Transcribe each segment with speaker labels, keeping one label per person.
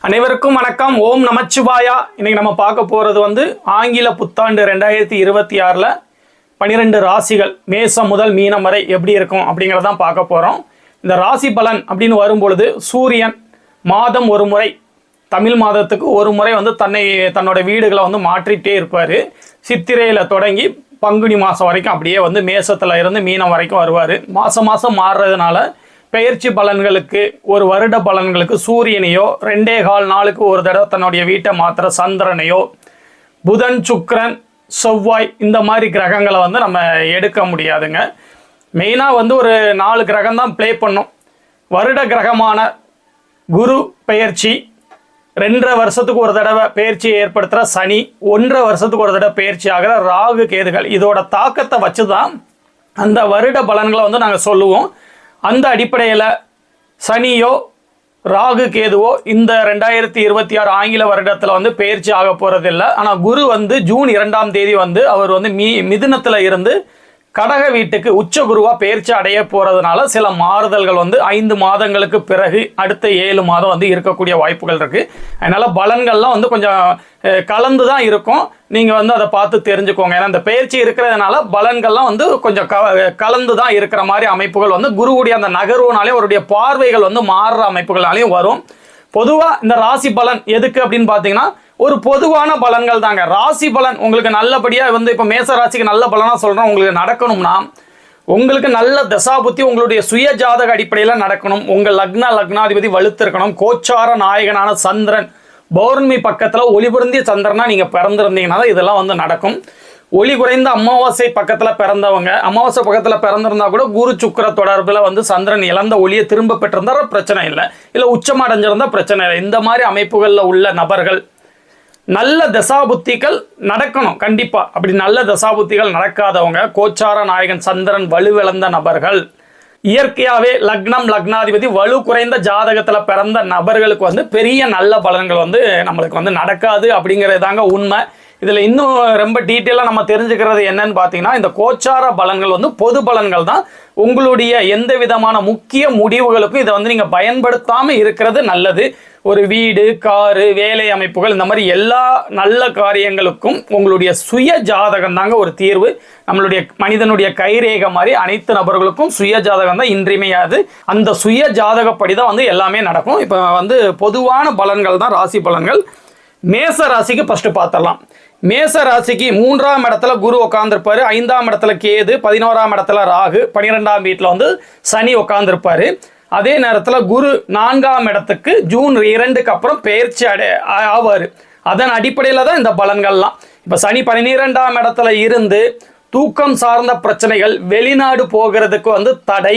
Speaker 1: அனைவருக்கும் வணக்கம். ஓம் நமச்சிவாயா. இன்னைக்கு நம்ம பார்க்க போகிறது ஆங்கில புத்தாண்டு 2026 12 ராசிகள் மேசம் முதல் மீனம் வரை எப்படி இருக்கும் அப்படிங்கிறதான் பார்க்க போகிறோம். இந்த ராசி பலன் அப்படின்னு வரும்பொழுது சூரியன் மாதம் ஒரு முறை, தமிழ் மாதத்துக்கு ஒரு முறை தன்னோட வீடுகளை மாற்றிட்டே இருப்பார். சித்திரையில் தொடங்கி பங்குனி மாதம் வரைக்கும் அப்படியே மேசத்தில் இருந்து மீனம் வரைக்கும் வருவார். மாதம் மாறுறதுனால பெயர்ச்சி பலன்களுக்கு, ஒரு வருட பலன்களுக்கு சூரியனையோ 2.25 நாளுக்கு ஒரு தடவை தன்னுடைய வீட்டை மாத்திர சந்திரனையோ, புதன் சுக்கிரன் செவ்வாய் இந்த மாதிரி கிரகங்களை நம்ம எடுக்க முடியாதுங்க. மெயினாக ஒரு 4 கிரகம் தான் ப்ளே பண்ணும். வருட கிரகமான குரு பெயர்ச்சி, 2.5 வருஷத்துக்கு ஒரு தடவை பெயர்ச்சியை ஏற்படுத்துகிற சனி, 1.5 வருஷத்துக்கு ஒரு தடவை பெயர்ச்சி ஆகிற ராகு கேதுகள், இதோட தாக்கத்தை வச்சு தான் அந்த வருட பலன்களை நாங்கள் சொல்லுவோம். அந்த அடிப்படையில் சனியோ ராகு கேதுவோ இந்த 2026 ஆங்கில வருடத்தில் பெயர்ச்சி ஆக போகிறதில்லை. ஆனால் குரு ஜூன் 2ஆம் தேதி அவர் மிதுனத்தில் இருந்து கடக வீட்டுக்கு உச்ச குருவாக பெயர்ச்சி அடைய போகிறதுனால சில மாறுதல்கள் 5 மாதங்களுக்கு பிறகு அடுத்த 7 மாதம் இருக்கக்கூடிய வாய்ப்புகள் இருக்குது. அதனால் பலன்கள்லாம் கொஞ்சம் கலந்து தான் இருக்கும். நீங்கள் அதை பார்த்து தெரிஞ்சுக்கோங்க. ஏன்னா இந்த பெயர்ச்சி இருக்கிறதுனால பலன்கள்லாம் கொஞ்சம் கலந்து தான் இருக்கிற மாதிரி அமைப்புகள் குருவுடைய அந்த நகர்வுனாலையும் அவருடைய பார்வைகள் மாறுற அமைப்புகளாலையும் வரும். பொதுவாக இந்த ராசி பலன் எதுக்கு அப்படின்னு பார்த்தீங்கன்னா ஒரு பொதுவான பலன்கள் தாங்க. ராசி பலன் உங்களுக்கு நல்லபடியாக இப்போ மேச ராசிக்கு நல்ல பலனாக சொல்கிறோம். உங்களுக்கு நடக்கணும்னா உங்களுக்கு நல்ல தசாபுத்தி உங்களுடைய சுய ஜாதக அடிப்படையில் நடக்கணும். உங்கள் லக்னாதிபதி வலுத்திருக்கணும். கோச்சார நாயகனான சந்திரன் பௌர்ணமி பக்கத்தில் ஒளிபுரந்திய சந்திரனா நீங்கள் பிறந்திருந்தீங்கன்னா தான் இதெல்லாம் நடக்கும். ஒளி குறைந்த அமாவாசை பக்கத்தில் பிறந்தவங்க, அமாவாசை பக்கத்தில் பிறந்திருந்தா கூட குரு சுக்கிர தொடர்பில் சந்திரன் இழந்த ஒளியை திரும்ப பெற்றிருந்தா பிரச்சனை இல்லை, இல்லை உச்சம் அடைஞ்சிருந்தா பிரச்சனை இல்லை. இந்த மாதிரி அமைப்புகளில் உள்ள நபர்கள் நல்ல தசாபுத்திகள் நடக்கணும் கண்டிப்பாக. அப்படி நல்ல தசாபுத்திகள் நடக்காதவங்க, கோச்சார நாயகன் சந்திரன் வலுவிழந்த நபர்கள், இயற்கையாகவே லக்னாதிபதி வலு குறைந்த ஜாதகத்தில் பிறந்த நபர்களுக்கு பெரிய நல்ல பலன்கள் நம்மளுக்கு நடக்காது அப்படிங்கிறது தாங்க உண்மை. இதில் இன்னும் ரொம்ப டீட்டெயிலாக நம்ம தெரிஞ்சுக்கிறது என்னன்னு பார்த்தீங்கன்னா, இந்த கோச்சார பலன்கள் பொது பலன்கள் தான். உங்களுடைய எந்த விதமான முக்கிய முடிவுகளுக்கும் இதை நீங்கள் பயன்படுத்தாமல் இருக்கிறது நல்லது. ஒரு வீடு, காரு, வேலை அமைப்புகள், இந்த மாதிரி எல்லா நல்ல காரியங்களுக்கும் உங்களுடைய சுய ஜாதகம் தாங்க ஒரு தீர்வு. நம்மளுடைய மனிதனுடைய கைரேகை மாதிரி அனைத்து நபர்களுக்கும் சுய ஜாதகம் தான் இன்றியமையாது. அந்த சுய ஜாதகப்படி தான் எல்லாமே நடக்கும். இப்போ பொதுவான பலன்கள் தான் ராசி பலன்கள். மேச ராசிக்கு ஃபர்ஸ்ட் பார்த்துடலாம். மேச ராசிக்கு 3ஆம் இடத்துல குரு உட்காந்துருப்பாரு, 5ஆம் இடத்துல கேது, 11ஆம் இடத்துல ராகு, 12ஆம் வீட்டில் சனி உட்காந்துருப்பாரு. அதே நேரத்தில் குரு 4ஆம் இடத்துக்கு ஜூன் 2க்கு அப்புறம் பெயர்ச்சி ஆவார். அதன் அடிப்படையில் தான் இந்த பலன்கள்லாம். இப்போ சனி 12ஆம் இடத்துல இருந்து தூக்கம் சார்ந்த பிரச்சனைகள், வெளிநாடு போகிறதுக்கு தடை,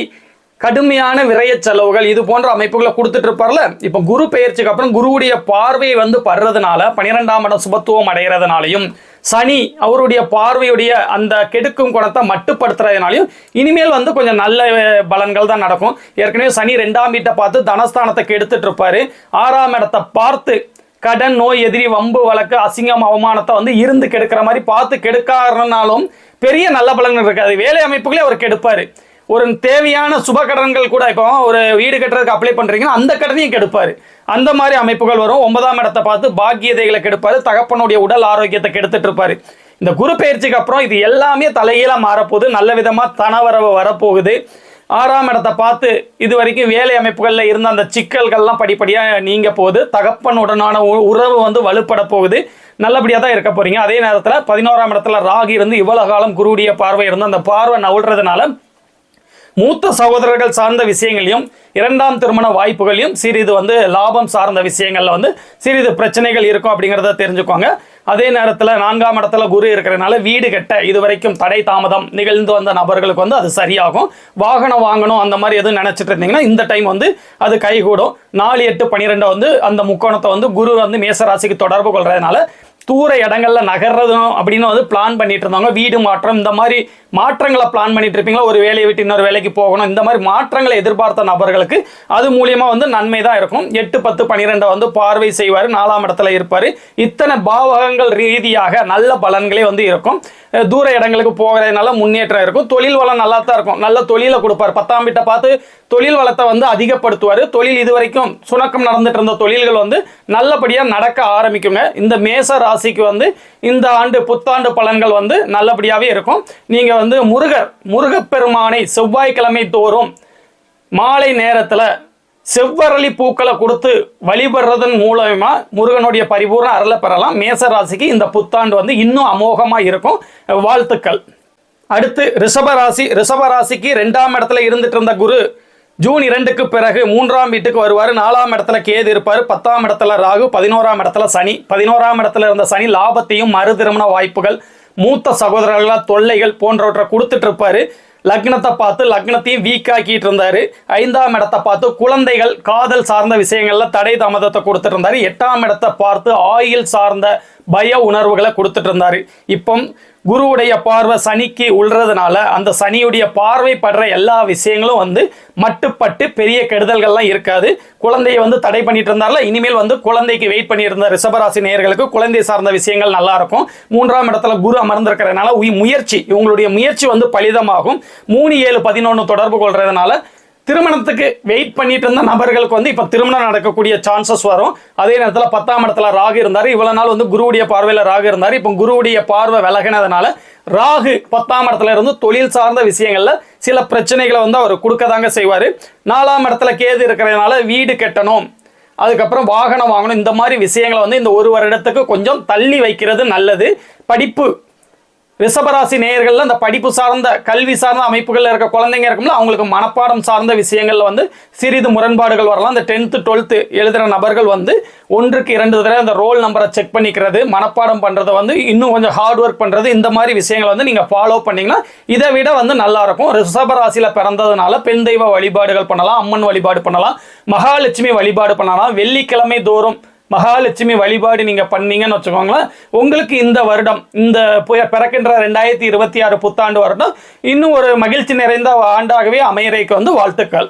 Speaker 1: கடுமையான விரய செலவுகள், இது போன்ற அமைப்புகளை கொடுத்துட்டு இருப்பார்ல. இப்போ குரு பெயர்ச்சிக்கு அப்புறம் குருவுடைய பார்வையை படுறதுனால 12ஆம் இடம் சுபத்துவம் அடைகிறதுனாலையும், சனி அவருடைய பார்வையுடைய அந்த கெடுக்கும் குணத்தை மட்டுப்படுத்துறதுனாலையும் இனிமேல் கொஞ்சம் நல்ல பலன்கள் தான் நடக்கும். ஏற்கனவே சனி 2ஆம் வீட்டை பார்த்து தனஸ்தானத்தை கெடுத்துட்டு இருப்பாரு. 6ஆம் இடத்தை பார்த்து கடன், நோய், எதிரி, வம்பு, வழக்கு, அசிங்கம், அவமானத்தை இருந்து கெடுக்கிற மாதிரி பார்த்து கெடுக்காருனாலும் பெரிய நல்ல பலன்கள் இருக்காது. வேலை அமைப்புகளே அவர் கெடுப்பாரு. ஒரு தேவையான சுப கடன்கள் கூட, இப்போ ஒரு வீடு கட்டுறதுக்கு அப்ளை பண்ணுறீங்கன்னா அந்த கடனையும் கெடுப்பார். அந்த மாதிரி அமைப்புகள் வரும். 9ஆம் இடத்தை பார்த்து பாக்கியதைகளை கெடுப்பார். தகப்பனுடைய உடல் ஆரோக்கியத்தை கெடுத்துட்டு இருப்பார். இந்த குரு பயிற்சிக்கு அப்புறம் இது எல்லாமே தலைகீழாக மாறப்போகுது. நல்ல விதமாக தனவரவு வரப்போகுது. 6ஆம் இடத்தை பார்த்து இது வரைக்கும் வேலை அமைப்புகளில் இருந்த அந்த சிக்கல்கள்லாம் படிப்படியாக நீங்க போகுது. தகப்பனுடனான உறவு வலுப்பட போகுது. நல்லபடியாக தான் இருக்க போறீங்க. அதே நேரத்தில் 11ஆம் இடத்துல ராகு இருந்து இவ்வளவு காலம் குருவுடைய பார்வை இருந்து அந்த பார்வை நவுல்றதுனால மூத்த சகோதரர்கள் சார்ந்த விஷயங்களையும், 2ஆம் திருமண வாய்ப்புகளையும், சிறிது லாபம் சார்ந்த விஷயங்கள்ல சிறிது பிரச்சனைகள் இருக்கும் அப்படிங்கிறத தெரிஞ்சுக்கோங்க. அதே நேரத்தில் 4ஆம் இடத்துல குரு இருக்கிறதுனால வீடு கட்ட இதுவரைக்கும் தடை தாமதம் நிகழ்ந்து வந்த நபர்களுக்கு அது சரியாகும். வாகனம் வாங்கணும் அந்த மாதிரி எதுவும் நினைச்சிட்டு இருந்தீங்கன்னா இந்த டைம் அது கைகூடும். 4, 8, 12 அந்த முக்கோணத்தை குரு மேசராசிக்கு தொடர்பு கொள்றதுனால தூர இடங்கள்ல நகர்றதும் அப்படின்னு பிளான் பண்ணிட்டு இருந்தவங்க, வீடு மாற்றம் இந்த மாதிரி மாற்றங்களை பிளான் பண்ணிட்டு இருப்பீங்களா, ஒரு வேலையை விட்டு இன்னொரு வேலைக்கு போகணும், இந்த மாதிரி மாற்றங்களை எதிர்பார்த்த நபர்களுக்கு அது மூலியமா நன்மை தான் இருக்கும். 8, 10, 12 பார்வை செய்வார். 4ஆம் இடத்துல இருப்பாரு. இத்தனை பாவகங்கள் ரீதியாக நல்ல பலன்களே இருக்கும். தூர இடங்களுக்கு போகிறதுனால முன்னேற்றம் இருக்கும். தொழில் வளம் நல்லா தான் இருக்கும். நல்ல தொழிலை கொடுப்பார். 10ஆம் வீட்டை பார்த்து தொழில் வளத்தை வந்து அதிகப்படுத்துவார். தொழில் இதுவரைக்கும் சுணக்கம் நடந்துட்டு இருந்த தொழில்கள் வந்து நல்லபடியாக நடக்க ஆரம்பிக்குங்க. இந்த மேச ராசிக்கு வந்து இந்த ஆண்டு புத்தாண்டு பலன்கள் வந்து நல்லபடியாகவே இருக்கும். நீங்கள் வந்து முருகப்பெருமானை செவ்வாய்க்கிழமை தோறும் மாலை நேரத்தில் செவ்வரளி பூக்களை கொடுத்து வழிபடுறதன் மூலமா முருகனுடைய பரிபூர்ண அருளை பெறலாம். மேச ராசிக்கு இந்த புத்தாண்டு வந்து இன்னும் அமோகமாக இருக்கும். வாழ்த்துக்கள். அடுத்து ரிஷபராசி. ரிஷபராசிக்கு 2ஆம் இடத்துல இருந்துட்டு இருந்த குரு ஜூன் 2க்கு பிறகு 3ஆம் வீட்டுக்கு வருவார். 4ஆம் இடத்துல கேது இருப்பார். 10ஆம் இடத்துல ராகு, 11ஆம் இடத்துல சனி. 11ஆம் இடத்துல இருந்த சனி லாபத்தையும் மறு திருமண வாய்ப்புகள், மூத்த சகோதரர்களால் தொல்லைகள் போன்றவற்றை கொடுத்துட்டு இருப்பாரு. லக்னத்தை பார்த்து லக்னத்தையும் வீக்காக்கிட்டு இருந்தாரு. 5ஆம் இடத்தை பார்த்து குழந்தைகள், காதல் சார்ந்த விஷயங்கள்ல தடை தாமதத்தை கொடுத்துட்டு இருந்தாரு. 8ஆம் இடத்தை பார்த்து ஆயில் சார்ந்த பய உணர்வுகளை கொடுத்துட்டு இருந்தாரு. இப்போ குருவுடைய பார்வை சனிக்கு உள்ளதுனால அந்த சனியுடைய பார்வை படுற எல்லா விஷயங்களும் வந்து மட்டுப்பட்டு பெரிய கெடுதல்கள்லாம் இருக்காது. குழந்தையை வந்து தடை பண்ணிட்டு இருந்தார்ல, இனிமேல் வந்து குழந்தைக்கு வெயிட் பண்ணியிருந்த ரிஷபராசி நேயர்களுக்கு குழந்தை சார்ந்த விஷயங்கள் நல்லா இருக்கும். 3ஆம் இடத்துல குரு அமர்ந்திருக்கிறதுனால இவங்களுடைய முயற்சி வந்து பலிதமாகும். 3, 7, 11 தொடர்பு கொள்றதுனால திருமணத்துக்கு வெயிட் பண்ணிட்டு இருந்த நபர்களுக்கு வந்து இப்போ திருமணம் நடக்கக்கூடிய சான்சஸ் வரும். அதே நேரத்தில் 10ஆம் இடத்துல ராகு இருந்தார். இவ்வளவு நாள் வந்து குருவுடைய பார்வையில் ராகு இருந்தார். இப்போ குருவுடைய பார்வை விலகினதுனால ராகு 10ஆம் இடத்துல இருந்து தொழில் சார்ந்த விஷயங்கள்ல சில பிரச்சனைகளை வந்து அவர் கொடுக்கதாங்க செய்வார். 4ஆம் இடத்துல கேது இருக்கிறதுனால வீடு கட்டணும், அதுக்கப்புறம் வாகனம் வாங்கணும், இந்த மாதிரி விஷயங்களை வந்து இந்த 1 வருடத்துக்கு கொஞ்சம் தள்ளி வைக்கிறது நல்லது. படிப்பு ரிஷபராசி நேயர்கள் அந்த படிப்பு சார்ந்த கல்வி சார்ந்த அமைப்புகளில் இருக்க குழந்தைங்க இருக்கும்ல, அவங்களுக்கு மனப்பாடம் சார்ந்த விஷயங்கள்ல வந்து சிறிது முரண்பாடுகள் வரலாம். இந்த 10th 12th எழுதுகிற நபர்கள் வந்து 1க்கு 2 தடவை அந்த ரோல் நம்பரை செக் பண்ணிக்கிறது, மனப்பாடம் பண்ணுறது வந்து இன்னும் கொஞ்சம் ஹார்ட் ஒர்க் பண்ணுறது, இந்த மாதிரி விஷயங்களை வந்து நீங்கள் ஃபாலோ பண்ணிங்கன்னா இதை விட வந்து நல்லா இருக்கும். ரிஷபராசியில் பிறந்ததுனால பெண் தெய்வ வழிபாடுகள் பண்ணலாம், அம்மன் வழிபாடு பண்ணலாம், மகாலட்சுமி வழிபாடு பண்ணலாம். வெள்ளிக்கிழமை தோறும் மகாலட்சுமி வழிபாடு நீங்க பண்ணீங்கன்னு வச்சுக்கோங்களேன், உங்களுக்கு இந்த வருடம், இந்த பிறக்கின்ற 2026 புத்தாண்டு வருடம் இன்னும் ஒரு மகிழ்ச்சி நிறைந்த ஆண்டாகவே அமையறைக்கு வந்து வாழ்த்துக்கள்.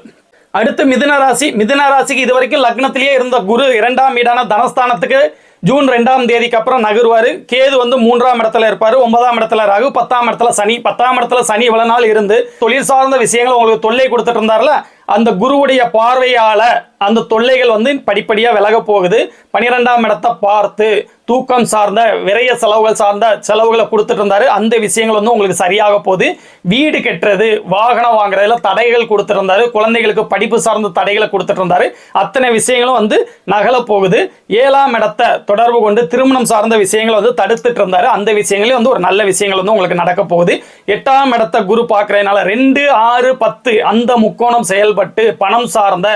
Speaker 1: அடுத்து மிதுன ராசி. மிதுன ராசிக்கு இதுவரைக்கும் லக்னத்திலேயே இருந்த குரு 2ஆம் வீடான தனஸ்தானத்துக்கு ஜூன் 2ஆம் தேதிக்கு அப்புறம் நகர்வாரு. கேது வந்து 3ஆம் இடத்துல இருப்பாரு. 9ஆம் இடத்துல ராகு, 10ஆம் இடத்துல சனி. 10ஆம் இடத்துல சனி இவ்வளவு நாள் இருந்து தொழில் சார்ந்த விஷயங்கள் உங்களுக்கு தொல்லை கொடுத்துட்டு இருந்தார்ல, அந்த குருவுடைய பார்வையால அந்த தொல்லைகள் வந்து படிப்படியா விலக போகுது. 12ஆம் இடத்தை பார்த்து தூக்கம் சார்ந்த விரைய செலவுகள் சார்ந்த செலவுகளை கொடுத்துட்டு இருந்தாரு. அந்த விஷயங்கள் வந்து உங்களுக்கு சரியாக போகுது. வீடு கட்டுறது, வாகனம் வாங்குறதுல தடைகள் கொடுத்துட்டு இருந்தாரு. குழந்தைகளுக்கு படிப்பு சார்ந்த தடைகளை கொடுத்துட்டு இருந்தாரு. அத்தனை விஷயங்களும் வந்து நகல போகுது. 7ஆம் இடத்தை தொடர்பு கொண்டு திருமணம் சார்ந்த விஷயங்களை வந்து தடுத்துட்டு இருந்தாரு. அந்த விஷயங்களே வந்து ஒரு நல்ல விஷயங்கள் வந்து உங்களுக்கு நடக்க போகுது. 8ஆம் இடத்தை குரு பார்க்கறதுனால 2, 6, 10 அந்த முக்கோணம் செயல்பட்டு பணம் சார்ந்த,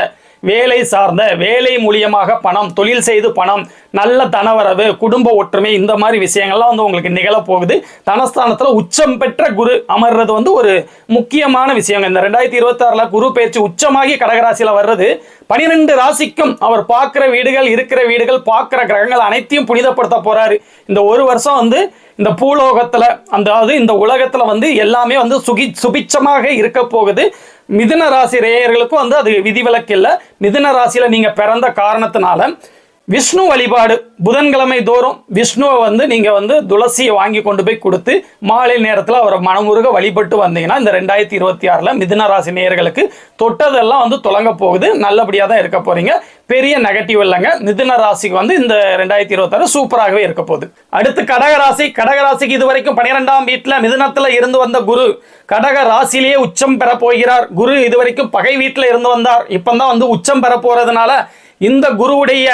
Speaker 1: வேலை சார்ந்த, வேலை மூலியமாக பணம், தொழில் செய்து பணம், நல்ல தனவரவு, குடும்ப ஒற்றுமை, இந்த மாதிரி விஷயங்கள்லாம் வந்து உங்களுக்கு நிகழப்போகுது. தனஸ்தானத்தில் உச்சம் பெற்ற குரு அமர்றது வந்து ஒரு முக்கியமான விஷயம். இந்த 2026 குரு பயிற்சி உச்சமாகி கடகராசியில் வர்றது 12 ராசிக்கும் அவர் பார்க்குற வீடுகள், இருக்கிற வீடுகள், பார்க்குற கிரகங்கள் அனைத்தையும் புனிதப்படுத்த போறாரு. இந்த 1 வருஷம் வந்து இந்த பூலோகத்தில், அதாவது இந்த உலகத்தில் வந்து எல்லாமே வந்து சுபிச்சமாக இருக்க போகுது. மிதுன ராசி நேயர்களுக்கும் வந்து அது விதிவிலக்கு இல்லை. மிதுன ராசியில் நீங்கள் பிறந்த காரணத்தினால விஷ்ணு வழிபாடு புதன்கிழமை தோறும் விஷ்ணுவை வந்து நீங்கள் வந்து துளசியை வாங்கி கொண்டு போய் கொடுத்து மாலை நேரத்தில் அவரை மனமுருக வழிபட்டு வந்தீங்கன்னா இந்த 2026 மிதுன ராசி நேயர்களுக்கு தொட்டதெல்லாம் வந்து தொடங்க போகுது. நல்லபடியாக தான் இருக்க போறீங்க. பெரிய நெகட்டிவ் இல்லைங்க. மிதுன ராசிக்கு வந்து இந்த 2026 சூப்பராகவே இருக்க போகுது. அடுத்து கடகராசி. கடகராசிக்கு இதுவரைக்கும் 12ஆம் வீட்டில் மிதுனத்தில் இருந்து வந்த குரு கடக ராசியிலேயே உச்சம் பெற போகிறார். குரு இதுவரைக்கும் பகை வீட்டில் இருந்து வந்தார். இப்போதான் வந்து உச்சம் பெற போறதுனால இந்த குருவுடைய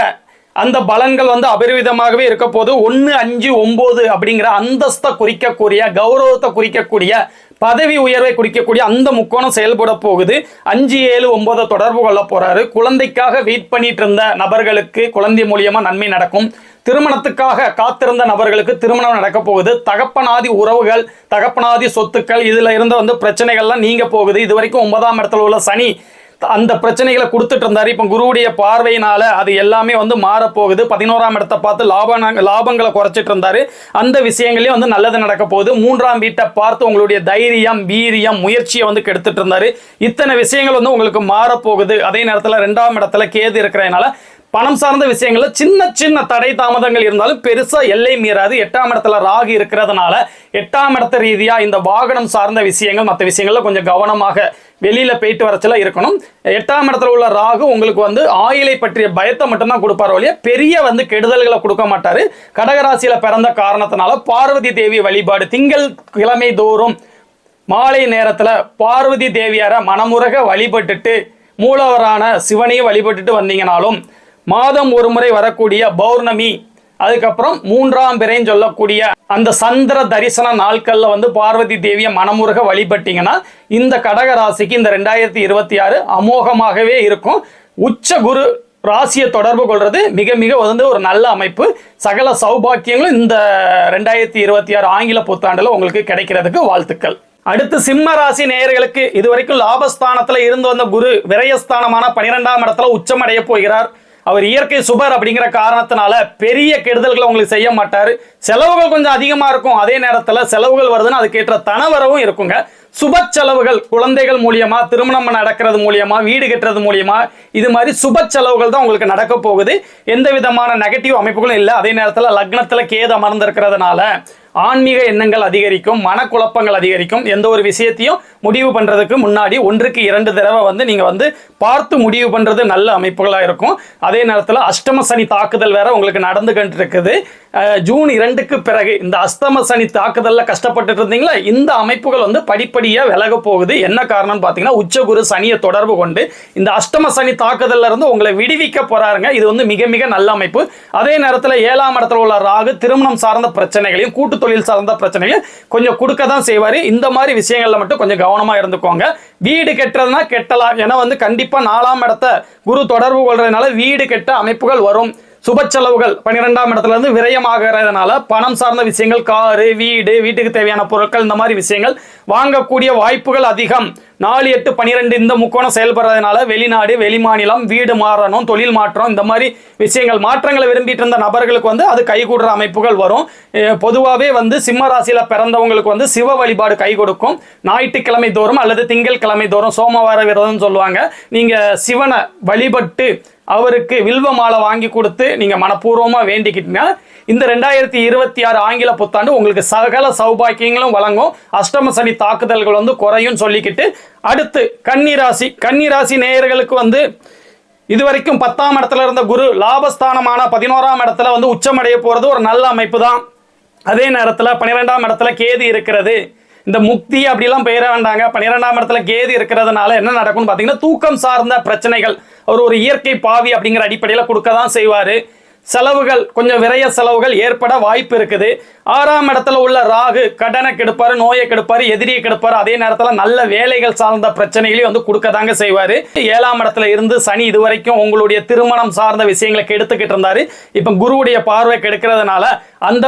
Speaker 1: அந்த பலன்கள் வந்து அபரிவிதமாகவே இருக்க போது. 1, 5, 9 அப்படிங்கிற அந்தஸ்தை குறிக்கக்கூடிய, கௌரவத்தை குறிக்கக்கூடிய, பதவி உயர்வை குறிக்கக்கூடிய அந்த முக்கோணம் செயல்பட போகுது. 5, 7, 9 தொடர்பு கொள்ள போறாரு. குழந்தைக்காக வெயிட் பண்ணிட்டு இருந்த நபர்களுக்கு குழந்தை மூலியமா நன்மை நடக்கும். திருமணத்துக்காக காத்திருந்த நபர்களுக்கு திருமணம் நடக்க போகுது. தகப்பனாதி உறவுகள், தகப்பனாதி சொத்துக்கள், இதுல இருந்த வந்து பிரச்சனைகள்லாம் நீங்க போகுது. இது வரைக்கும் 9ஆம் இடத்துல உள்ள சனி அந்த பிரச்சனைகளை கொடுத்துட்டு இருந்தாரு. இப்போ குருவுடைய பார்வையினால அது எல்லாமே வந்து மாறப்போகுது. 11ஆம் இடத்தை பார்த்து லாபங்களை குறைச்சிட்டு இருந்தாரு. அந்த விஷயங்களையும் வந்து நல்லது நடக்க போகுது. 3ஆம் வீட்டை பார்த்து உங்களுடைய தைரியம், வீரியம், முயற்சியை வந்து கெடுத்துட்டு இருந்தாரு. இத்தனை விஷயங்கள் வந்து உங்களுக்கு மாறப்போகுது. அதே நேரத்தில் 2ஆம் இடத்துல கேது இருக்கிறதுனால பணம் சார்ந்த விஷயங்கள்ல சின்ன சின்ன தடை தாமதங்கள் இருந்தாலும் பெருசா எல்லை மீறாது. 8ஆம் இடத்துல ராகு இருக்கிறதுனால 8ஆம் இடத்த ரீதியா இந்த வாகனம் சார்ந்த விஷயங்கள் மற்ற விஷயங்கள்ல கொஞ்சம் கவனமாக வெளியில போயிட்டு வரச்சல இருக்கணும். 8ஆம் இடத்துல உள்ள ராகு உங்களுக்கு வந்து ஆயிலை பற்றிய பயத்தை மட்டும்தான் கொடுப்பாரு ஒழிய பெரிய வந்து கெடுதல்களை கொடுக்க மாட்டாரு. கடகராசியில பிறந்த காரணத்தினால பார்வதி தேவி வழிபாடு திங்கள் கிழமை தோறும் மாலை நேரத்துல பார்வதி தேவியார மனமுருக வழிபட்டுட்டு மூலவரான சிவனையும் வழிபட்டுட்டு வந்தீங்கனாலும், மாதம் ஒரு முறை வரக்கூடிய பௌர்ணமி, அதுக்கப்புறம் 3ஆம் பிறைன்னு சொல்லக்கூடிய அந்த சந்திர தரிசன நாட்கள்ல வந்து பார்வதி தேவியை மனமுருக வழிபட்டீங்கன்னா இந்த கடக ராசிக்கு இந்த 2026 அமோகமாகவே இருக்கும். உச்ச குரு ராசியை தொடர்பு கொள்றது மிக மிக வந்து ஒரு நல்ல அமைப்பு. சகல சௌபாக்கியங்களும் இந்த 2026 ஆங்கில புத்தாண்டுல உங்களுக்கு கிடைக்கிறதுக்கு வாழ்த்துக்கள். அடுத்து சிம்ம ராசி நேயர்களுக்கு இதுவரைக்கும் லாபஸ்தானத்துல இருந்து வந்த குரு விரயஸ்தானமான 12ஆம் இடத்துல உச்சமடைய போகிறார். அவர் இயற்கை சுபர் அப்படிங்கிற காரணத்தினால பெரிய கெடுதல்களை உங்களுக்கு செய்ய மாட்டார். செலவுகள் கொஞ்சம் அதிகமா இருக்கும். அதே நேரத்தில் செலவுகள் வருதுன்னா அதுக்கேற்ற தனவரவும் இருக்குங்க. சுப செலவுகள் குழந்தைகள் மூலியமா, திருமணம் நடக்கிறது மூலியமா, வீடு கட்டுறது மூலியமா, இது மாதிரி சுப செலவுகள் தான் உங்களுக்கு நடக்க போகுது. எந்த விதமான நெகட்டிவ் அமைப்புகளும் இல்லை. அதே நேரத்தில் லக்னத்தில் கேது அமர்ந்திருக்கிறதுனால ஆன்மீக எண்ணங்கள் அதிகரிக்கும், மனக்குழப்பங்கள் அதிகரிக்கும். எந்த ஒரு விஷயத்தையும் முடிவு பண்றதுக்கு முன்னாடி 1க்கு 2 தடவை வந்து நீங்க வந்து பார்த்து முடிவு பண்றது நல்ல அமைப்புகளாக இருக்கும். அதே நேரத்தில் அஷ்டம சனி தாக்குதல் வேற உங்களுக்கு நடந்துகிட்டு இருக்குது. ஜூன் 2க்கு பிறகு இந்த அஷ்டம சனி தாக்குதல்ல கஷ்டப்பட்டு இருந்தீங்களா, இந்த அமைப்புகள் வந்து படிப்படியா விலக போகுது. என்ன காரணம்னு பாத்தீங்கன்னா உச்சகுரு சனியை தொடர்பு கொண்டு இந்த அஷ்டம சனி தாக்குதல்ல இருந்து உங்களை விடுவிக்க போறாருங்க. இது வந்து மிக மிக நல்ல அமைப்பு. அதே நேரத்தில் 7ஆம் இடத்துல உள்ள ராகு திருமணம் சார்ந்த பிரச்சனைகளையும் கூட்டு தொழில் சார்ந்த பிரச்சனைகளையும் கொஞ்சம் கொடுக்க தான் செய்வாரு. இந்த மாதிரி விஷயங்கள்ல மட்டும் கொஞ்சம் கவனமா இருந்துக்கோங்க. வீடு கெட்டுறதுனா கெட்டலாம், ஏன்னா வந்து கண்டிப்பா 4ஆம் இடத்தை குரு தொடர்பு கொள்றதுனால வீடு கெட்ட அமைப்புகள் வரும். சுப செலவுகள் 12ஆம் இடத்துல இருந்து விரயமாகிறதுனால பணம் சார்ந்த விஷயங்கள், காரு, வீடு, வீட்டுக்கு தேவையான பொருட்கள், இந்த மாதிரி விஷயங்கள் வாங்கக்கூடிய வாய்ப்புகள் அதிகம். 4, 8, 12 இந்த முக்கோணம் செயல்படுறதுனால வெளிநாடு, வெளிமாநிலம், வீடு மாறணும், தொழில் மாற்றம், இந்த மாதிரி விஷயங்கள் மாற்றங்களை விரும்பிட்டு இருந்த நபர்களுக்கு வந்து அது கைகூடுற அமைப்புகள் வரும். பொதுவாகவே வந்து சிம்ம ராசியில பிறந்தவங்களுக்கு வந்து சிவ வழிபாடு கை கொடுக்கும். ஞாயிற்றுக்கிழமை தோறும் அல்லது திங்கள் கிழமை தோறும் சோமவார விரதம் சொல்லுவாங்க. நீங்க சிவனை வழிபட்டு அவருக்கு வில்வ மாலை வாங்கி கொடுத்து நீங்க மனப்பூர்வமா வேண்டிக்கிட்டீங்கன்னா இந்த 2026 ஆங்கில புத்தாண்டு உங்களுக்கு சகல சௌபாக்கியங்களும் வழங்கும். அஷ்டம சனி தாக்குதல்கள் வந்து குறையும் சொல்லிக்கிட்டு, அடுத்து கன்னிராசி நேயர்களுக்கு வந்து இதுவரைக்கும் 10ஆம் இடத்துல இருந்த குரு லாபஸ்தானமான 11ஆம் இடத்துல வந்து உச்சமடைய போறது ஒரு நல்ல அமைப்பு தான். அதே நேரத்தில் 12ஆம் இடத்துல கேது இருக்கிறது. இந்த முக்தி அப்படிலாம் பெயர வேண்டாங்க. 12ஆம் இடத்துல கேது இருக்கிறதுனால என்ன நடக்கும்னு பார்த்தீங்கன்னா தூக்கம் சார்ந்த பிரச்சனைகள் அவர் ஒரு இயற்கை பாவி அப்படிங்கிற அடிப்படையில் கொடுக்க தான் செய்வார். செலவுகள் கொஞ்சம் விரைய செலவுகள் ஏற்பட வாய்ப்பு இருக்குது. 6ஆம் இடத்துல உள்ள ராகு கடனை கெடுப்பாரு, நோயை கெடுப்பாரு, எதிரியை கெடுப்பாரு. அதே நேரத்தில் நல்ல வேலைகள் சார்ந்த பிரச்சனைகளையும் வந்து கொடுக்க தாங்க செய்வாரு. 7ஆம் இடத்துல இருந்து சனி இதுவரைக்கும் உங்களுடைய திருமணம் சார்ந்த விஷயங்களை கெடுத்துக்கிட்டு இருந்தாரு. இப்ப குருவுடைய பார்வை கெடுக்கிறதுனால அந்த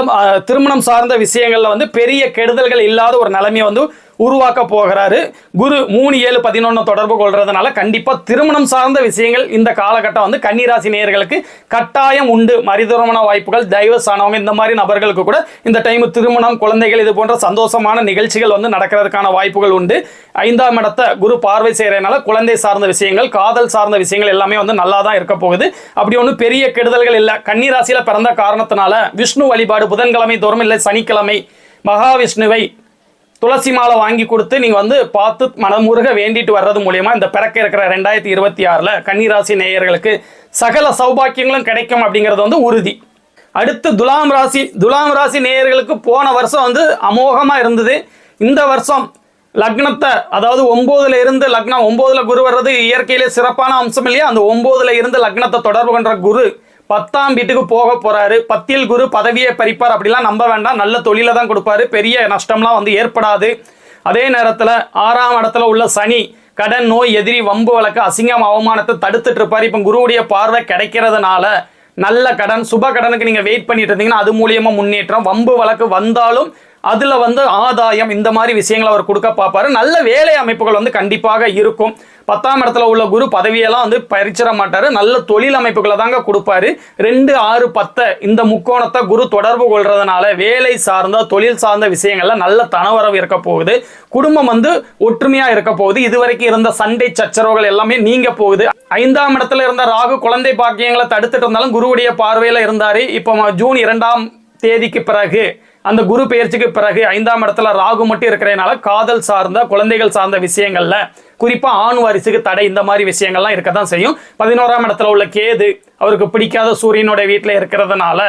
Speaker 1: திருமணம் சார்ந்த விஷயங்கள்ல வந்து பெரிய கெடுதல்கள் இல்லாத ஒரு நிலைமையை வந்து உருவாக்க போகிறாரு. குரு 3, 7, 11 தொடர்பு கொள்றதுனால கண்டிப்பா திருமணம் சார்ந்த விஷயங்கள் இந்த காலகட்டம் வந்து கன்னிராசி நேயர்களுக்கு கட்டாயம் உண்டு. மறுதிருமண வாய்ப்புகள், டைவர்ஸ் ஆனவங்க இந்த மாதிரி நபர்களுக்கு கூட இந்த டைம் திருமணம், குழந்தைகள் இது போன்ற சந்தோஷமான நிகழ்ச்சிகள் வந்து நடக்கிறதுக்கான வாய்ப்புகள் உண்டு. 5ஆம் இடத்தை குரு பார்வை செய்யறதுனால குழந்தை சார்ந்த விஷயங்கள், காதல் சார்ந்த விஷயங்கள் எல்லாமே வந்து நல்லா தான் இருக்க போகுது. அப்படி ஒன்றும் பெரிய கெடுதல்கள் இல்லை. கன்னிராசியில பிறந்த காரணத்தினால விஷ்ணு வழிபாடு புதன்கிழமை தோறும் இல்லை சனிக்கிழமை மகாவிஷ்ணுவை துளசி மாலை வாங்கி கொடுத்து நீங்க வந்து பார்த்து மனமுருக வேண்டிட்டு வர்றது மூலியமா இந்த பிறக்க இருக்கிற 2026 கன்னிராசி நேயர்களுக்கு சகல சௌபாக்கியங்களும் கிடைக்கும் அப்படிங்கிறது வந்து உறுதி. அடுத்து துலாம் ராசி நேயர்களுக்கு போன வருஷம் வந்து அமோகமா இருந்தது. இந்த வருஷம் லக்னத்தை, அதாவது 9ல இருந்து லக்னம், 9ல குரு வர்றது இயற்கையிலே சிறப்பான அம்சம் இல்லையா, அந்த 9ல இருந்து லக்னத்தை தொடர்பு கொண்ட குரு 10ஆம் வீட்டுக்கு போக போறாரு. 10ல் குரு பதவியை பறிப்பார் அப்படிலாம் நம்ப வேண்டாம். நல்ல தொழிலை தான் கொடுப்பாரு. பெரிய நஷ்டம்லாம் வந்து ஏற்படாது. அதே நேரத்தில் 6ஆம் இடத்துல உள்ள சனி கடன், நோய், எதிரி, வம்பு வழக்கு, அசிங்கம், அவமானத்தை தடுத்துட்டு இருப்பார். இப்போ குருவுடைய பார்வை கிடைக்கிறதுனால நல்ல கடன், சுப கடனுக்கு நீங்க வெயிட் பண்ணிட்டு இருந்தீங்கன்னா அது மூலியமா முன்னேற்றம். வம்பு வழக்கு வந்தாலும் அதில் வந்து ஆதாயம் இந்த மாதிரி விஷயங்களை அவர் கொடுக்க பார்ப்பாரு. நல்ல வேலை அமைப்புகள் வந்து கண்டிப்பாக இருக்கும். 10ஆம் இடத்துல உள்ள குரு பதவியெல்லாம் வந்து பறிச்சிட மாட்டாரு. நல்ல தொழில் அமைப்புகளை தாங்க கொடுப்பாரு. 2, 6, 10 இந்த முக்கோணத்தை குரு தொடர்பு கொள்றதுனால வேலை சார்ந்த தொழில் சார்ந்த விஷயங்கள்ல நல்ல தனவரவு இருக்க போகுது. குடும்பம் வந்து ஒற்றுமையா இருக்க போகுது. இதுவரைக்கும் இருந்த சண்டை சச்சரவுகள் எல்லாமே நீங்க போகுது. 5ஆம் இடத்துல இருந்த ராகு குழந்தை பாக்கியங்களை தடுத்துட்டு இருந்தாலும் குருவுடைய பார்வையில இருந்தாரு. இப்போ ஜூன் 2ஆம் தேதிக்கு பிறகு அந்த குரு பெயர்ச்சிக்கு பிறகு 5ஆம் இடத்துல ராகு மட்டும் இருக்கிறதுனால காதல் சார்ந்த குழந்தைகள் சார்ந்த விஷயங்கள்ல குறிப்பா ஆண் வாரிசுக்கு தடை இந்த மாதிரி விஷயங்கள்லாம் இருக்கதான் செய்யும். 11ஆம் இடத்துல உள்ள கேது அவருக்கு பிடிக்காத சூரியனுடைய வீட்டில் இருக்கிறதுனால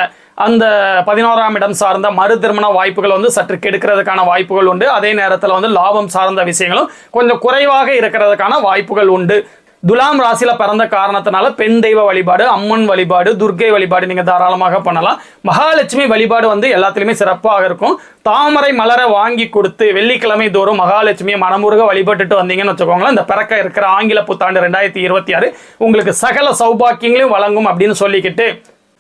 Speaker 1: அந்த 11ஆம் இடம் சார்ந்த மறு திருமண வாய்ப்புகள் வந்து சற்று கெடுக்கிறதுக்கான வாய்ப்புகள் உண்டு. அதே நேரத்தில் வந்து லாபம் சார்ந்த விஷயங்களும் கொஞ்சம் குறைவாக இருக்கிறதுக்கான வாய்ப்புகள் உண்டு. துலாம் ராசியில பிறந்த காரணத்தினால பெண் தெய்வ வழிபாடு, அம்மன் வழிபாடு, துர்க்கை வழிபாடு நீங்க தாராளமாக பண்ணலாம். மகாலட்சுமி வழிபாடு வந்து எல்லாத்துலயுமே சிறப்பாக இருக்கும். தாமரை மலரை வாங்கி கொடுத்து வெள்ளிக்கிழமை தோறும் மகாலட்சுமியை மனமுருக வழிபட்டுட்டு வந்தீங்கன்னு வச்சுக்கோங்களேன், இந்த பிறக்க இருக்கிற ஆங்கில புத்தாண்டு 2026 உங்களுக்கு சகல சௌபாக்கியங்களையும் வழங்கும் அப்படின்னு சொல்லிக்கிட்டு,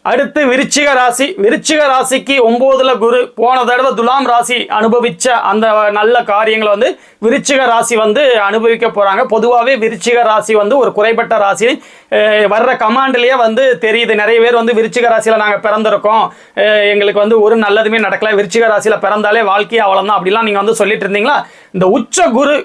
Speaker 1: அடுத்து விருச்சிக ராசி. விருச்சிக ராசிக்கு 9ல குரு போன தடவை துலாம் ராசி அனுபவிச்ச அந்த நல்ல காரியங்களை வந்து விருச்சிக ராசி வந்து அனுபவிக்க போறாங்க. பொதுவாகவே விருச்சிக ராசி வந்து ஒரு குறைபட்ட ராசி. வர்ற கமாண்ட்லயே வந்து தெரியுது. நிறைய பேர் வந்து விருச்சிக ராசியில நாங்கள் பிறந்திருக்கோம், எங்களுக்கு வந்து ஒரு நல்லதுமே நடக்கல, விருச்சிக ராசியில பிறந்தாலே வாழ்க்கையே அவ்வளவுதான் அப்படிலாம் நீங்க வந்து சொல்லிட்டு இருந்தீங்களா? இந்த உச்ச குரு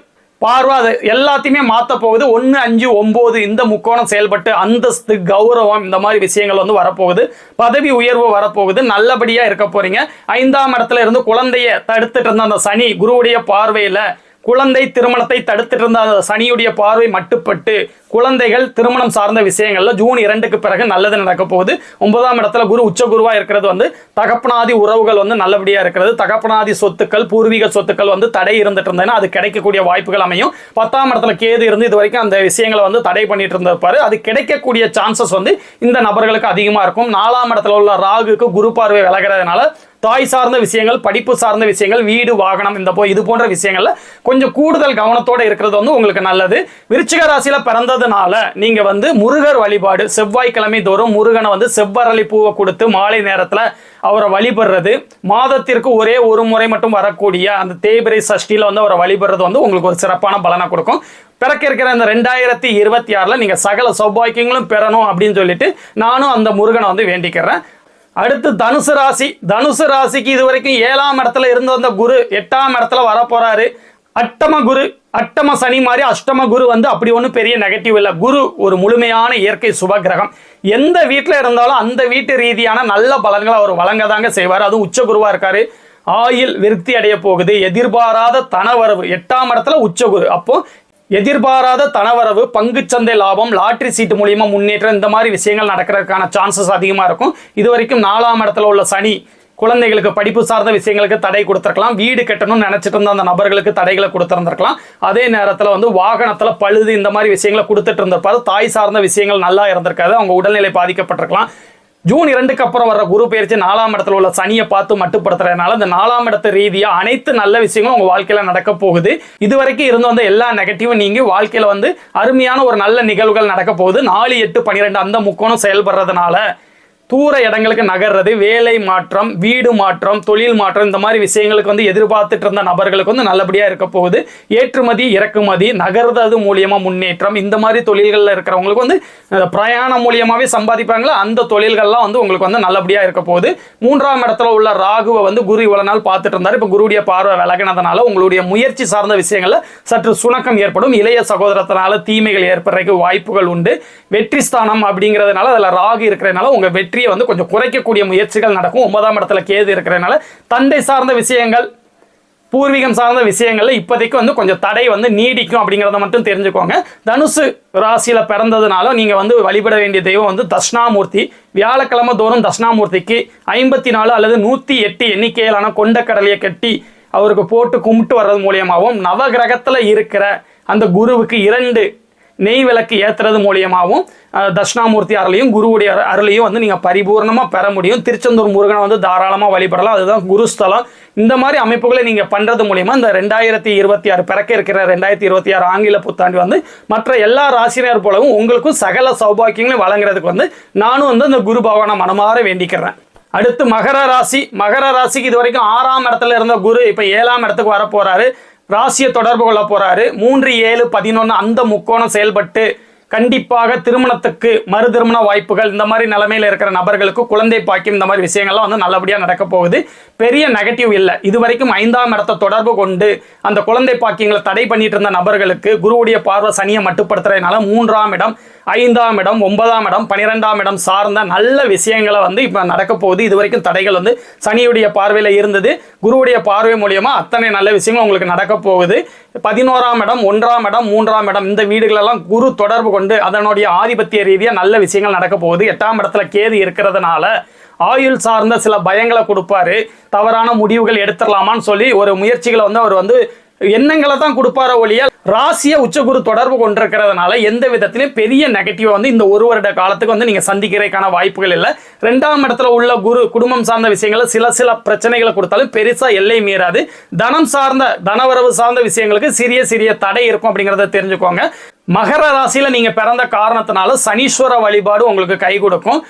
Speaker 1: பார்வை அது எல்லாத்தையுமே மாற்ற போகுது. 1, 5, 9 இந்த முக்கோணம் செயல்பட்டு அந்தஸ்து, கௌரவம் இந்த மாதிரி விஷயங்கள் வந்து வரப்போகுது. பதவி உயர்வு வரப்போகுது. நல்லபடியா இருக்க போறீங்க. 5ஆம் இடத்துல இருந்து குழந்தைய தடுத்துட்டு இருந்த அந்த சனி குருவுடைய பார்வையில குழந்தை திருமணத்தை தடுத்துட்டு இருந்த அந்த சனியுடைய பார்வை மட்டுப்பட்டு குழந்தைகள் திருமணம் சார்ந்த விஷயங்கள்ல ஜூன் 2க்கு பிறகு நல்லது நடக்க போகுது. 9ஆம் இடத்துல குரு உச்ச குருவா இருக்கிறது வந்து தகப்பனாதி உறவுகள் வந்து நல்லபடியா இருக்கிறது. தகப்பனாதி சொத்துக்கள், பூர்வீக சொத்துக்கள் வந்து தடை இருந்துட்டு இருந்ததுன்னா அது கிடைக்கக்கூடிய வாய்ப்புகள் அமையும். 10ஆம் இடத்துல கேது இருந்து இது வரைக்கும் அந்த விஷயங்களை வந்து தடை பண்ணிட்டு இருந்திருப்பாரு. அது கிடைக்கக்கூடிய சான்சஸ் வந்து இந்த நபர்களுக்கு அதிகமா இருக்கும். 4ஆம் இடத்துல உள்ள ராகுக்கு குரு பார்வை விலகிறதுனால தாய் சார்ந்த விஷயங்கள், படிப்பு சார்ந்த விஷயங்கள், வீடு, வாகனம் இது போன்ற விஷயங்கள்ல கொஞ்சம் கூடுதல் கவனத்தோட இருக்கிறது வந்து உங்களுக்கு நல்லது. விருச்சிக ராசியில பிறந்ததுனால நீங்க வந்து முருகர் வழிபாடு செவ்வாய்க்கிழமை தோறும் முருகனை வந்து செவ்வரளி பூவை கொடுத்து மாலை நேரத்துல அவரை வழிபடுறது, மாதத்திற்கு ஒரே ஒரு முறை மட்டும் வரக்கூடிய அந்த தேய்பிரை சஷ்டியில வந்து அவரை வழிபடுறது வந்து உங்களுக்கு ஒரு சிறப்பான பலனை கொடுக்கும். பிறக்க இருக்கிற இந்த 2026ல நீங்க சகல சௌபாக்கியங்களும் பெறணும் அப்படின்னு சொல்லிட்டு நானும் அந்த முருகனை வந்து வேண்டிக்கிறேன். அடுத்து தனுசு ராசி. தனுசு ராசிக்கு இதுவரைக்கும் 7ஆம் இடத்துல இருந்து வந்த குரு 8ஆம் இடத்துல வரப்போறாரு. அட்டம குரு, அட்டம சனி மாதிரி அஷ்டம குரு வந்து அப்படி ஒன்றும் பெரிய நெகட்டிவ் இல்லை. குரு ஒரு முழுமையான இயற்கை சுப கிரகம். எந்த வீட்டில் இருந்தாலும் அந்த வீட்டு ரீதியான நல்ல பலன்களை அவர் வழங்க தாங்க செய்வார். அதுவும் உச்ச குருவா இருக்காரு. ஆயில் விருத்தி அடைய போகுது. எதிர்பாராத தனவரவு 8ஆம் இடத்துல உச்ச குரு. அப்போ எதிர்பாராத தனவரவு, பங்குச்சந்தை லாபம், லாட்ரி சீட்டு மூலியமா முன்னேற்றம் இந்த மாதிரி விஷயங்கள் நடக்கிறதுக்கான சான்சஸ் அதிகமா இருக்கும். இது வரைக்கும் 4ஆம் இடத்துல உள்ள சனி குழந்தைகளுக்கு படிப்பு சார்ந்த விஷயங்களுக்கு தடை கொடுத்துருக்கலாம். வீடு கட்டணும்னு நினைச்சிட்டு இருந்த அந்த நபர்களுக்கு தடைகளை கொடுத்துருந்துருக்கலாம். அதே நேரத்தில் வந்து வாகனத்தில் பழுது இந்த மாதிரி விஷயங்களை கொடுத்துட்டு இருந்திருப்பாரு. தாய் சார்ந்த விஷயங்கள் நல்லா இருந்திருக்காது. அவங்க உடல்நிலை பாதிக்கப்பட்டிருக்கலாம். ஜூன் 2க்கு அப்புறம் வர்ற குரு பயிற்சி 4ஆம் இடத்துல உள்ள சனியை பார்த்து மட்டுப்படுத்துறதுனால இந்த 4ஆம் இடத்து ரீதியா அனைத்து நல்ல விஷயங்களும் உங்க வாழ்க்கையில நடக்க போகுது. இதுவரைக்கும் இருந்து வந்த எல்லா நெகட்டிவும் நீங்க வாழ்க்கையில வந்து அருமையான ஒரு நல்ல நிகழ்வுகள் நடக்க போகுது. 4, 8, 12 அந்த முக்கோணம் செயல்படுறதுனால தூர இடங்களுக்கு நகர்றது, வேலை மாற்றம், வீடு மாற்றம், தொழில் மாற்றம் இந்த மாதிரி விஷயங்களுக்கு வந்து எதிர்பார்த்துட்டு இருந்த நபர்களுக்கு வந்து நல்லபடியா இருக்க போகுது. ஏற்றுமதி, இறக்குமதி, நகர்றது மூலியமா முன்னேற்றம், இந்த மாதிரி தொழில்கள்ல இருக்கிறவங்களுக்கு வந்து பிரயாணம் மூலியமாவே சம்பாதிப்பாங்களா அந்த தொழில்கள்லாம் வந்து உங்களுக்கு வந்து நல்லபடியா இருக்க போகுது. 3ஆம் இடத்துல உள்ள ராகுவை வந்து குரு இவ்வளவு நாள் பார்த்துட்டு இருந்தாரு. இப்ப குருவுடைய பார்வை விலகினதுனால உங்களுடைய முயற்சி சார்ந்த விஷயங்கள்ல சற்று சுணக்கம் ஏற்படும். இளைய சகோதரத்தினால தீமைகள் ஏற்படுறதுக்கு வாய்ப்புகள் உண்டு. வெற்றி ஸ்தானம் அப்படிங்கிறதுனால அதுல ராகு இருக்கிறதுனால உங்க வெற்றி வந்து கொஞ்சம் குறைக்கக்கூடிய முயற்சிகள் நடக்கும். 9ஆம் இடத்துல கேது இருக்கிறதுனால தந்தை சார்ந்த விஷயங்கள், பூர்வீகம் சார்ந்த விஷயங்கள்ல இப்போதைக்கு வந்து கொஞ்சம் தடை வந்து நீடிக்கும் அப்படிங்கிறத மட்டும் தெரிஞ்சுக்கோங்க. தனுசு ராசியில பிறந்ததுனால நீங்க வந்து வழிபட வேண்டிய தெய்வம் வந்து தட்சிணாமூர்த்தி. வியாழக்கிழமை தோறும் தட்சிணாமூர்த்திக்கு 54 அல்லது 108 எண்ணிக்கையிலான கொண்ட கடலையை கட்டி அவருக்கு போட்டு கும்பிட்டு வர்றது மூலியமாகவும், நவகிரகத்துல இருக்கிற அந்த குருவுக்கு 2 நெய் விளக்கு ஏற்றுறது மூலியமாகவும் தட்சிணாமூர்த்தி அருளையும் குருவுடைய அருளையும் வந்து நீங்கள் பரிபூர்ணமாக பெற முடியும். திருச்செந்தூர் முருகனை வந்து தாராளமாக வழிபடலாம். அதுதான் குருஸ்தலம். இந்த மாதிரி அமைப்புகளை நீங்கள் பண்ணுறது மூலியமாக இந்த 2026 பிறக்க இருக்கிற 2026 ஆங்கில புத்தாண்டு வந்து மற்ற எல்லா ராசினர் போலவும் உங்களுக்கும் சகல சௌபாக்கியங்களையும் வழங்குறதுக்கு வந்து நானும் வந்து இந்த குரு பகவானை மனமாற வேண்டிக்கிறேன். அடுத்து மகர ராசி. மகர ராசிக்கு இது வரைக்கும் 6ஆம் இடத்துல இருந்த குரு இப்ப 7ஆம் இடத்துக்கு வர போறாரு. ராசியை தொடர்பு கொள்ள போறாரு. 3, 7, 11 அந்த முக்கோணம் செயல்பட்டு கண்டிப்பாக திருமணத்துக்கு மறு திருமண வாய்ப்புகள், இந்த மாதிரி நிலைமையில இருக்கிற நபர்களுக்கு குழந்தை பாக்கியம், இந்த மாதிரி விஷயங்கள்லாம் வந்து நல்லபடியா நடக்க போகுது. பெரிய நெகட்டிவ் இல்லை. இது வரைக்கும் 5ஆம் இடத்தை தொடர்பு கொண்டு அந்த குழந்தை பாக்கியங்களை தடை பண்ணிட்டு இருந்த நபர்களுக்கு குருவுடைய பார்வை சனியை மட்டுப்படுத்துறதுனால 3ஆம் இடம், 5ஆம் இடம், 9ஆம் இடம், 12ஆம் இடம் சார்ந்த நல்ல விஷயங்களை வந்து இப்ப நடக்க போகுது. இது வரைக்கும் தடைகள் வந்து சனியுடைய பார்வையில இருந்தது. குருவுடைய பார்வை மூலியமா அத்தனை நல்ல விஷயங்கள் உங்களுக்கு நடக்க போகுது. 11ஆம் இடம், 1ஆம் இடம், 3ஆம் இடம் இந்த வீடுகளெல்லாம் குரு தொடர்பு கொண்டு அதனுடைய ஆதிபத்திய ரீதியா நல்ல விஷயங்கள் நடக்க போகுது. 8ஆம் இடத்துல கேது இருக்கிறதுனால ஆயுள் சார்ந்த சில பயங்களை கொடுப்பாரு. தவறான முடிவுகள் எடுத்துடலாமான்னு சொல்லி ஒரு முயற்சிகளை வந்து அவர் வந்து எண்ணங்களை தான் கொடுப்பார ஒழிய ராசிய உச்சகுரு தொடர்பு கொண்டிருக்கிறதுனால எந்த விதத்திலும் பெரிய நெகட்டிவ் வந்து இந்த ஒரு வருட காலத்துக்கு வந்து நீங்க சந்திக்கிறதுக்கான வாய்ப்புகள் இல்லை. 2ஆம் இடத்துல உள்ள குரு குடும்பம் சார்ந்த விஷயங்கள சில பிரச்சனைகளை கொடுத்தாலும் பெருசா எல்லை மீறாது. தனம் சார்ந்த தனவரவு சார்ந்த விஷயங்களுக்கு சிறிய தடை இருக்கும் அப்படிங்கறத தெரிஞ்சுக்கோங்க. மகர ராசியில நீங்க பிறந்த காரணத்தினால சனீஸ்வர வழிபாடு உங்களுக்கு கை கொடுக்கும்.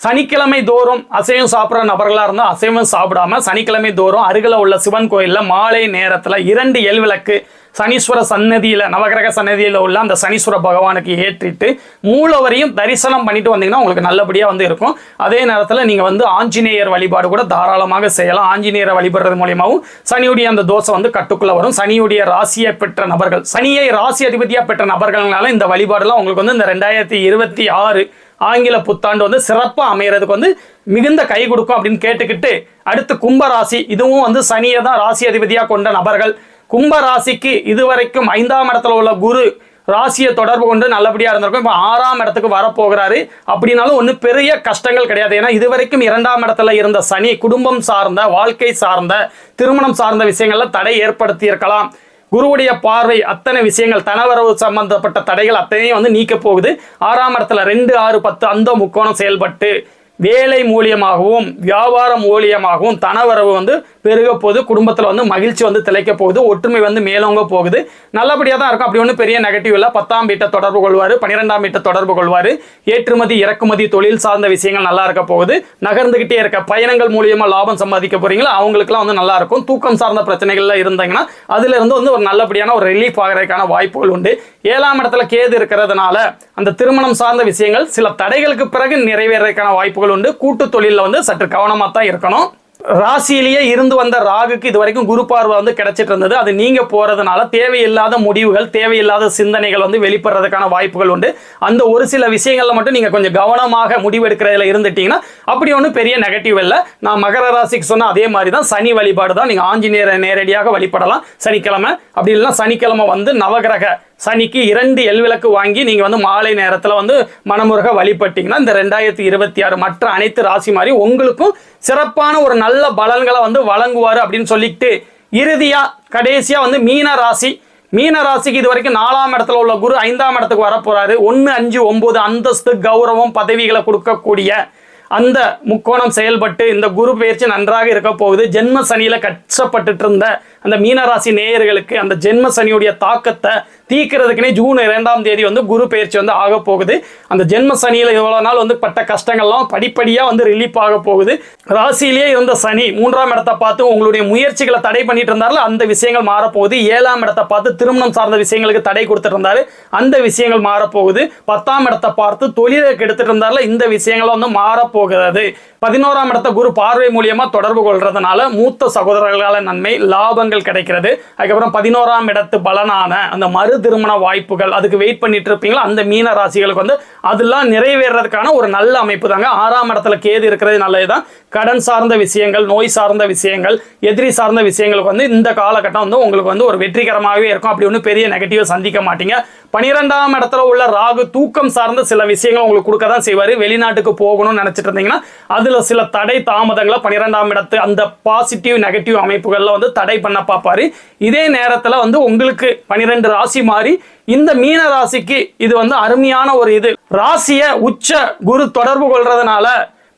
Speaker 1: சனிக்கிழமை தோறும் அசைவம் சாப்பிட்ற நபர்களாக இருந்தால் அசைவம் சாப்பிடாம சனிக்கிழமை தோறும் அருகில் உள்ள சிவன் கோயிலில் மாலை நேரத்தில் 2 எல்விளக்கு சனீஸ்வர சன்னதியில், நவகிரக சன்னதியில் உள்ள அந்த சனீஸ்வர பகவானுக்கு ஏற்றிட்டு மூலவரையும் தரிசனம் பண்ணிட்டு வந்தீங்கன்னா உங்களுக்கு நல்லபடியாக வந்து இருக்கும். அதே நேரத்தில் நீங்கள் வந்து ஆஞ்சநேயர் வழிபாடு கூட தாராளமாக செய்யலாம். ஆஞ்சநேயரை வழிபடுறது மூலியமாகவும் சனியுடைய அந்த தோசை வந்து கட்டுக்குள்ள வரும். சனியுடைய ராசியை பெற்ற நபர்கள், சனியை ராசி அதிபதியாக பெற்ற நபர்களால இந்த வழிபாடுலாம் உங்களுக்கு வந்து இந்த 2026 ஆங்கில புத்தாண்டு வந்து சிறப்பாக அமையறதுக்கு வந்து மிகுந்த கை கொடுக்கும் அப்படின்னு கேட்டுக்கிட்டு, அடுத்து கும்பராசி. இதுவும் வந்து சனியை தான் ராசி அதிபதியாக கொண்ட நபர்கள். கும்பராசிக்கு இதுவரைக்கும் 5ஆம் இடத்துல உள்ள குரு ராசியை தொடர்பு கொண்டு நல்லபடியா இருந்திருக்கும். இப்போ 6ஆம் இடத்துக்கு வரப்போகிறாரு. அப்படின்னாலும் ஒன்றும் பெரிய கஷ்டங்கள் கிடையாது. ஏன்னா இதுவரைக்கும் 2ஆம் இடத்துல இருந்த சனி குடும்பம் சார்ந்த, வாழ்க்கை சார்ந்த, திருமணம் சார்ந்த விஷயங்கள்ல தடை ஏற்படுத்தி இருக்கலாம். குருவுடைய பார்வை அத்தனை விஷயங்கள், தனவரவு சம்பந்தப்பட்ட தடைகள் அத்தனையும் வந்து நீக்க போகுது. 6ஆம் இடத்துல 2, 6, 10 அந்த முக்கோணம் செயல்பட்டு வேலை மூலியமாகவும் வியாபாரம் மூலியமாகவும் தனவரவு வந்து பெருக போகுது. குடும்பத்தில் வந்து மகிழ்ச்சி வந்து திளைக்க போகுது. ஒற்றுமை வந்து மேலோங்க போகுது. நல்லபடியாக தான் இருக்கும். அப்படி ஒன்றும் பெரிய நெகட்டிவ் இல்லை. 10ஆம் வீட்டை தொடர்பு கொள்வார், 12ஆம் வீட்டை தொடர்பு கொள்வார். ஏற்றுமதி இறக்குமதி தொழில் சார்ந்த விஷயங்கள் நல்லா இருக்க போகுது. நகர்ந்துகிட்டே இருக்க பயணங்கள் மூலியமா லாபம் சம்பாதிக்க போறீங்களா அவங்களுக்குலாம் வந்து நல்லா இருக்கும். தூக்கம் சார்ந்த பிரச்சனைகள்ல இருந்தாங்கன்னா அதுல இருந்து வந்து ஒரு நல்லபடியான ஒரு ரிலீஃப் ஆகிறதுக்கான வாய்ப்புகள் உண்டு. 7ஆம் இடத்துல கேது இருக்கிறதுனால அந்த திருமணம் சார்ந்த விஷயங்கள் சில தடைகளுக்கு பிறகு நிறைவேறதுக்கான வாய்ப்புகள் உண்டு. கூட்டு தொழில வந்து சற்று கவனமா தான் இருக்கணும். ராசியிலேயே இருந்து வந்த ராகுக்கு இது வரைக்கும் குரு பார்வை வந்து கிடைச்சிட்டு இருந்தது. அது நீங்க போறதுனால தேவையில்லாத முடிவுகள், தேவையில்லாத சிந்தனைகள் வந்து வெளிப்படுறதுக்கான வாய்ப்புகள் உண்டு. அந்த ஒரு சில விஷயங்கள்ல மட்டும் நீங்க கொஞ்சம் கவனமாக முடிவெடுக்கிறதுல இருந்துட்டீங்கன்னா அப்படி ஒன்றும் பெரிய நெகட்டிவ் இல்லை. நான் மகர ராசிக்கு சொன்ன அதே மாதிரி தான் சனி வழிபாடு தான். நீங்க ஆஞ்சநேயரை நேரடியாக வழிபடலாம் சனிக்கிழமை. அப்படி இல்லைன்னா சனிக்கிழமை வந்து நவகிரக சனிக்கு 2 எல்விளக்கு வாங்கி நீங்க வந்து மாலை நேரத்தில் வந்து மனமுருக வழிபட்டீங்கன்னா இந்த 2026 மற்ற அனைத்து ராசி மாதிரி உங்களுக்கும் சிறப்பான ஒரு நல்ல பலன்களை வந்து வழங்குவாரு அப்படின்னு சொல்லிட்டு இறுதியா கடைசியா வந்து மீன ராசி. மீன ராசிக்கு இது வரைக்கும் 4ஆம் இடத்துல உள்ள குரு 5ஆம் இடத்துக்கு வரப்போறாரு. 1, 5, 9 அந்தஸ்து, கௌரவம், பதவிகளை கொடுக்கக்கூடிய அந்த முக்கோணம் செயல்பட்டு இந்த குரு பயிற்சி நன்றாக இருக்க போகுது. ஜென்ம சனியில கஷ்டப்பட்டுட்டு இருந்த அந்த மீனராசி நேயர்களுக்கு அந்த ஜென்ம சனியுடைய தாக்கத்தை தீக்கிறதுக்குனே ஜூன் 2ஆம் தேதி வந்து குரு பயிற்சி வந்து ஆக போகுது. அந்த ஜென்ம சனியில இவ்வளவு நாள் வந்து பட்ட கஷ்டங்கள்லாம் படிப்படியா வந்து ரிலீஃப் ஆக போகுது. ராசியிலேயே இருந்த சனி 3ஆம் இடத்தை பார்த்து உங்களுடைய முயற்சிகளை தடை பண்ணிட்டு இருந்தாரு, அந்த விஷயங்கள் மாறப்போகுது. 7ஆம் இடத்தை பார்த்து திருமணம் சார்ந்த விஷயங்களுக்கு தடை கொடுத்துட்டு இருந்தாரு, அந்த விஷயங்கள் மாறப்போகுது. 10ஆம் இடத்தை பார்த்து தொழிலை கெடுத்துட்டு இருந்தாருல, இந்த விஷயங்கள் வந்து மாறப்போகிறது. 11ஆம் இடத்தை குரு பார்வை மூலியமா தொடர்பு கொள்றதுனால மூத்த சகோதரர்களால நன்மை, லாபங்கள் கிடைக்கிறது. அதுக்கப்புறம் 11ஆம் இடத்து பலனான அந்த மறு திருமண வாய்ப்புகள், அதுக்கு வெயிட் பண்ணிட்டு இருப்பீங்களா அந்த மீன ராசிகளுக்கு வந்து அதெல்லாம் நிறைவேறதுக்கான ஒரு நல்ல அமைப்பு தாங்க. 6ஆம் இடத்துல கேது இருக்கிறது நல்லதுதான். கடன் சார்ந்த விஷயங்கள், நோய் சார்ந்த விஷயங்கள், எதிரி சார்ந்த விஷயங்களுக்கு வந்து இந்த காலகட்டம் வந்து உங்களுக்கு வந்து ஒரு வெற்றிகரமாகவே இருக்கும். அப்படி ஒன்றும் பெரிய நெகட்டிவ் சந்திக்க மாட்டீங்க. 12ஆம் இடத்துல உள்ள ராகு தூக்கம் சார்ந்த சில விஷயங்கள் உங்களுக்கு கொடுக்க தான் செய்வார். வெளிநாட்டுக்கு போகணும்னு நினைச்சிட்டு இருந்தீங்கன்னா அதுல சில தடை தாமதங்களை 12ஆம் இடத்து அந்த பாசிட்டிவ் நெகட்டிவ் அமைப்புகள்ல வந்து தடை பண்ண பார்ப்பாரு. இதே நேரத்துல வந்து உங்களுக்கு 12 ராசி மாறி இந்த மீன ராசிக்கு இது வந்து அருமையான ஒரு இது. ராசிய உச்ச குரு தொடர்பு கொள்றதுனால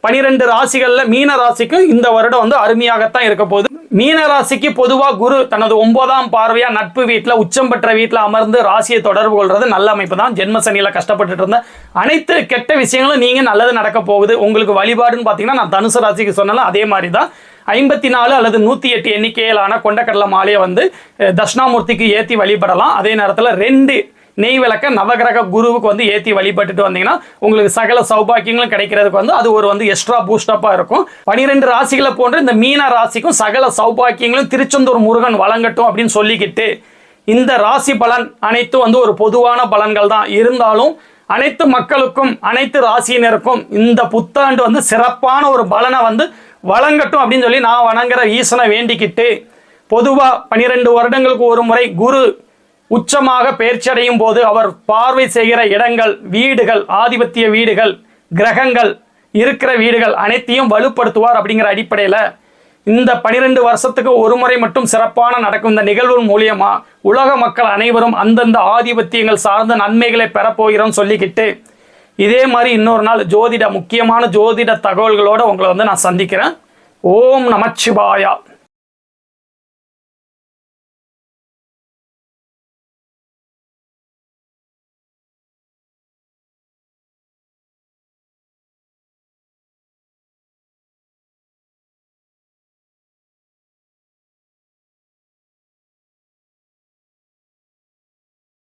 Speaker 1: 12 ராசிகள்ல மீன ராசிக்கும் இந்த வருடம் வந்து அருமையாகத்தான் இருக்க போகுது. மீன ராசிக்கு பொதுவாக குரு தனது 9ஆம் பார்வையா நட்பு வீட்டில் உச்சம் பெற்ற வீட்டில் அமர்ந்து ராசியை தொடர்பு கொள்றது நல்ல அமைப்பு தான். ஜென்ம சனியில் கஷ்டப்பட்டுட்டு இருந்த அனைத்து கெட்ட விஷயங்களும் நீங்க நல்லது நடக்க போகுது. உங்களுக்கு வழிபாடுன்னு பார்த்தீங்கன்னா நான் தனுசு ராசிக்கு சொன்னாலும் அதே மாதிரி தான். 54 அல்லது 108 எண்ணிக்கையிலான கொண்டக்கடலை மாலையை வந்து தட்சிணாமூர்த்திக்கு ஏற்றி வழிபடலாம். அதே நேரத்தில் 2 நெய் விளக்க நவகிரக குருவுக்கு வந்து ஏற்றி வழிபட்டுட்டு வந்தீங்கன்னா உங்களுக்கு சகல சௌபாக்கியங்களும் கிடைக்கிறதுக்கு வந்து அது ஒரு வந்து எக்ஸ்ட்ரா பூஸ்டப்பாக இருக்கும். 12 ராசிகளை போன்று இந்த மீன ராசிக்கும் சகல சௌபாக்கியங்களும் திருச்செந்தூர் முருகன் வழங்கட்டும் அப்படின்னு சொல்லிக்கிட்டு, இந்த ராசி பலன் அனைத்தும் வந்து ஒரு பொதுவான பலன்கள் தான் இருந்தாலும் அனைத்து மக்களுக்கும் அனைத்து ராசியினருக்கும் இந்த புத்தாண்டு வந்து சிறப்பான ஒரு பலனை வந்து வழங்கட்டும் அப்படின்னு சொல்லி நான் வணங்குற ஈசனை வேண்டிக்கிட்டு, பொதுவாக 12 வருடங்களுக்கு ஒரு முறை குரு உச்சமாக பெயர்ச்சியடையும் போது அவர் பார்வை செய்கிற இடங்கள், வீடுகள், ஆதிபத்திய வீடுகள், கிரகங்கள் இருக்கிற வீடுகள் அனைத்தையும் வலுப்படுத்துவார். அப்படிங்கிற அடிப்படையில் இந்த 12 வருஷத்துக்கு ஒரு முறை மட்டும் சிறப்பான நடக்கும் இந்த நிகழ்வு மூலியமா உலக மக்கள் அனைவரும் அந்தந்த ஆதிபத்தியங்கள் சார்ந்த நன்மைகளை பெறப்போகிறோம் சொல்லிக்கிட்டு, இதே மாதிரி இன்னொரு நாள் முக்கியமான ஜோதிட தகவல்களோடு உங்களை வந்து நான் சந்திக்கிறேன். ஓம் நமச்சிவாயா.